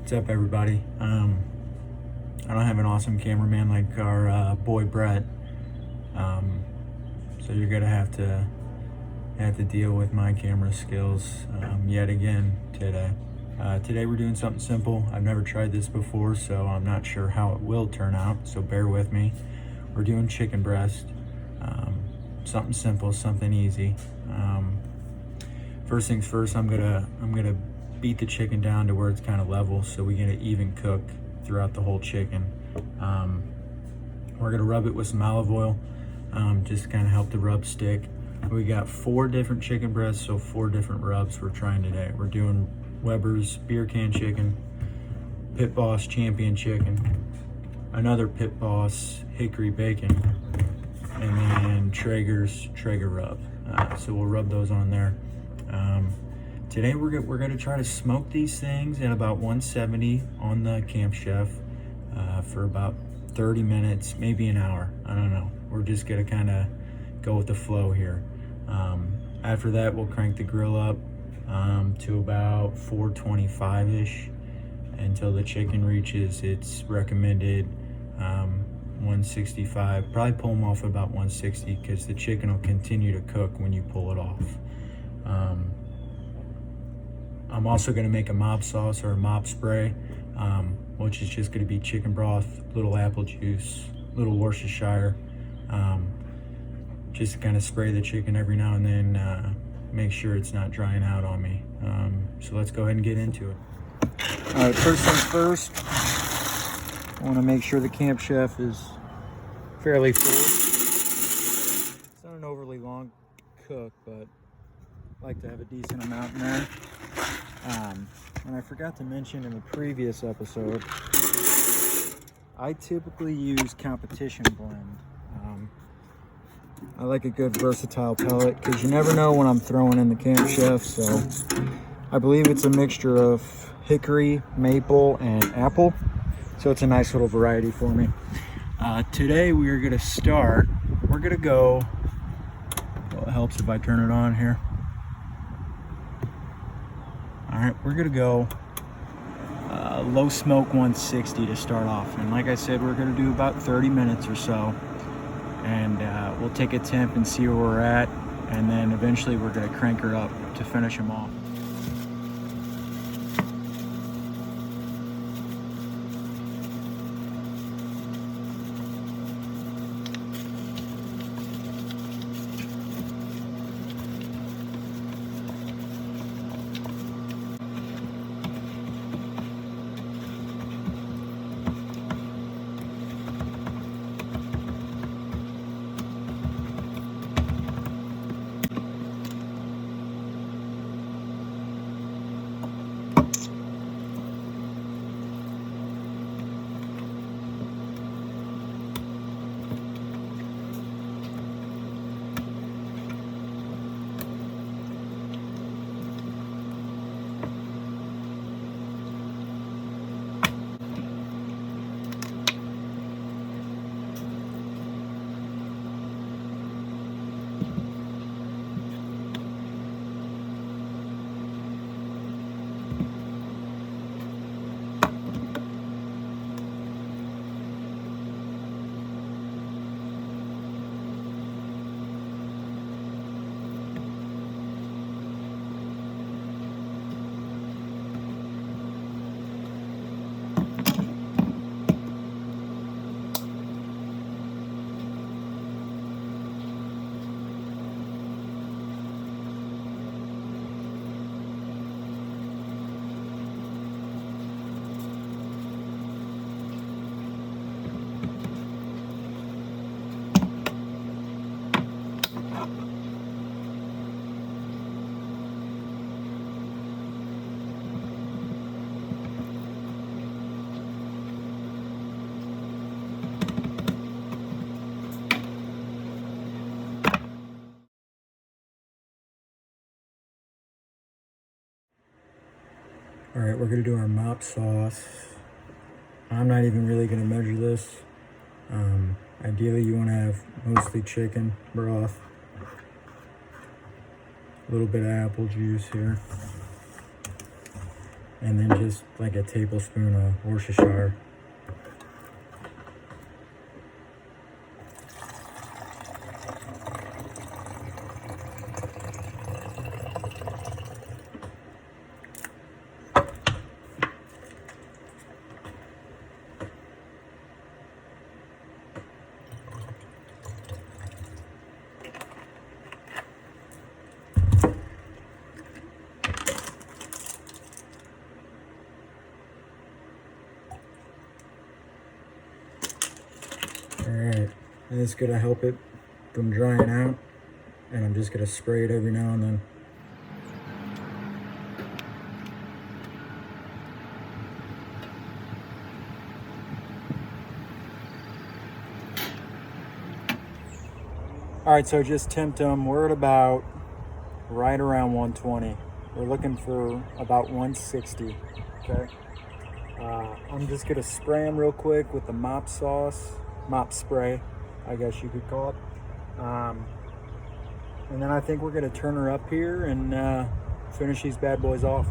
What's up, everybody? I don't have an awesome cameraman like our boy Brett, so you're gonna have to deal with my camera skills yet again today. Today we're doing something simple. I've never tried this before, so I'm not sure how it will turn out, so bear with me. We're doing chicken breast. Something simple, something easy. First things first, I'm gonna beat the chicken down to where it's kind of level so we get an even cook throughout the whole chicken. We're gonna rub it with some olive oil, just to kind of help the rub stick. We got 4 different chicken breasts, so 4 different rubs we're trying today. We're doing Weber's beer can chicken, Pit Boss champion chicken, another Pit Boss Hickory bacon, and then Traeger rub. So we'll rub those on there. Today we're gonna try to smoke these things at about 170 on the Camp Chef for about 30 minutes, maybe an hour. I don't know. We're just gonna kind of go with the flow here. After that, we'll crank the grill up to about 425-ish until the chicken reaches its recommended 165. Probably pull them off at about 160 because the chicken will continue to cook when you pull it off. I'm also going to make a mop sauce or a mop spray, which is just going to be chicken broth, little apple juice, little Worcestershire, just to kind of spray the chicken every now and then, make sure it's not drying out on me. So let's go ahead and get into it. All right, first things first, I want to make sure the Camp Chef is fairly full. It's not an overly long cook, but I like to have a decent amount in there. And I forgot to mention in the previous episode, I typically use competition blend. I like a good versatile pellet because you never know when I'm throwing in the Camp Chef. So I believe it's a mixture of hickory, maple, and apple. So it's a nice little variety for me. Today we are going to start, we're going to go, well, it helps if I turn it on here. All right, we're gonna go low smoke 160 to start off. And like I said, we're gonna do about 30 minutes or so. And we'll take a temp and see where we're at. And then eventually we're gonna crank her up to finish them off. All right, we're gonna do our mop sauce. I'm not even really gonna measure this. Ideally, you wanna have mostly chicken broth, a little bit of apple juice here. and then just like a tablespoon of Worcestershire. Alright, and it's gonna help it from drying out, and I'm just gonna spray it every now and then. Alright, so just temped them. We're at about right around 120. We're looking for about 160, okay? I'm just gonna spray them real quick with the mop spray, I guess you could call it. And then I think we're gonna turn her up here and finish these bad boys off.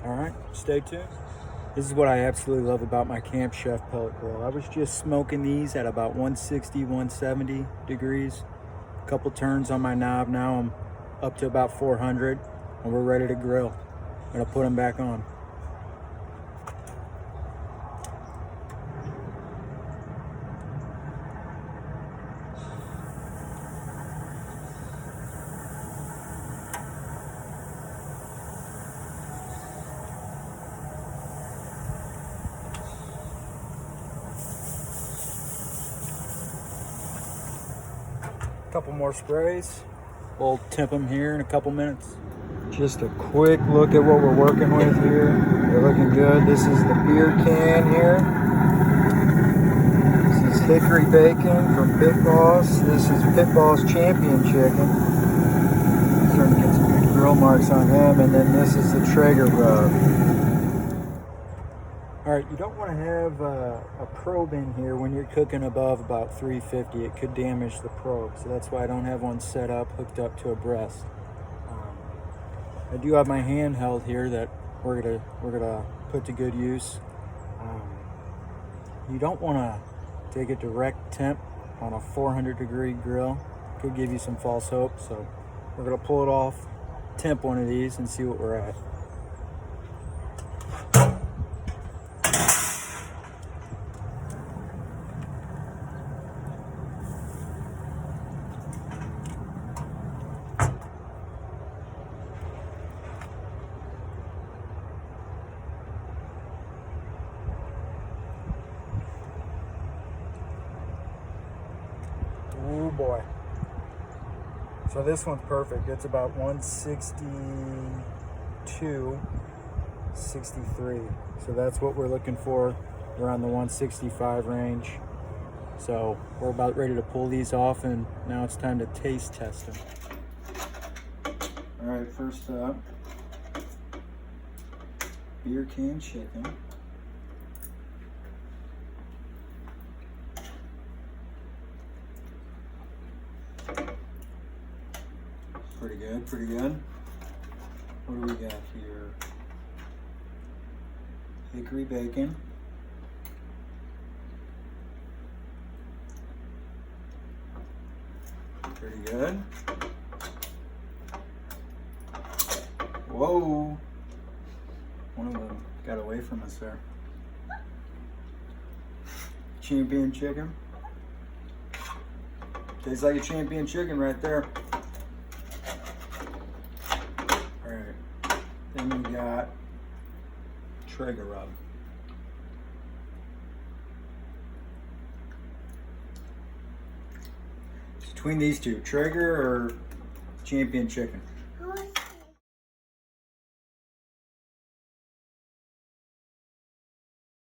All right, stay tuned. This is what I absolutely love about my Camp Chef pellet grill. I was just smoking these at about 160, 170 degrees. A couple turns on my knob. Now I'm up to about 400 and we're ready to grill. I'm gonna put them back on. Couple more sprays. We'll temp them here in a couple minutes. Just a quick look at what we're working with here. They're looking good. This is the beer can here. This is Hickory bacon from Pit Boss. This is Pit Boss Champion chicken. Starting to get some good grill marks on him. And then this is the Traeger rub. All right, you don't want to have a probe in here when you're cooking above about 350. It could damage the probe, so that's why I don't have one set up, hooked up to a breast. I do have my handheld here that we're gonna put to good use. You don't want to take a direct temp on a 400-degree grill. It could give you some false hope, so we're gonna pull it off, temp one of these, and see what we're at. Oh boy. So this one's perfect. It's about 162, 63. So that's what we're looking for, around the 165 range. So we're about ready to pull these off, and now it's time to taste test them. All right, first up, beer can chicken. Pretty good, pretty good. What do we got here? Hickory bacon. Pretty good. Whoa. One of them got away from us there. Champion chicken. Tastes like a champion chicken right there. Alright. Then we got Traeger rub. Between these two, Traeger or champion chicken?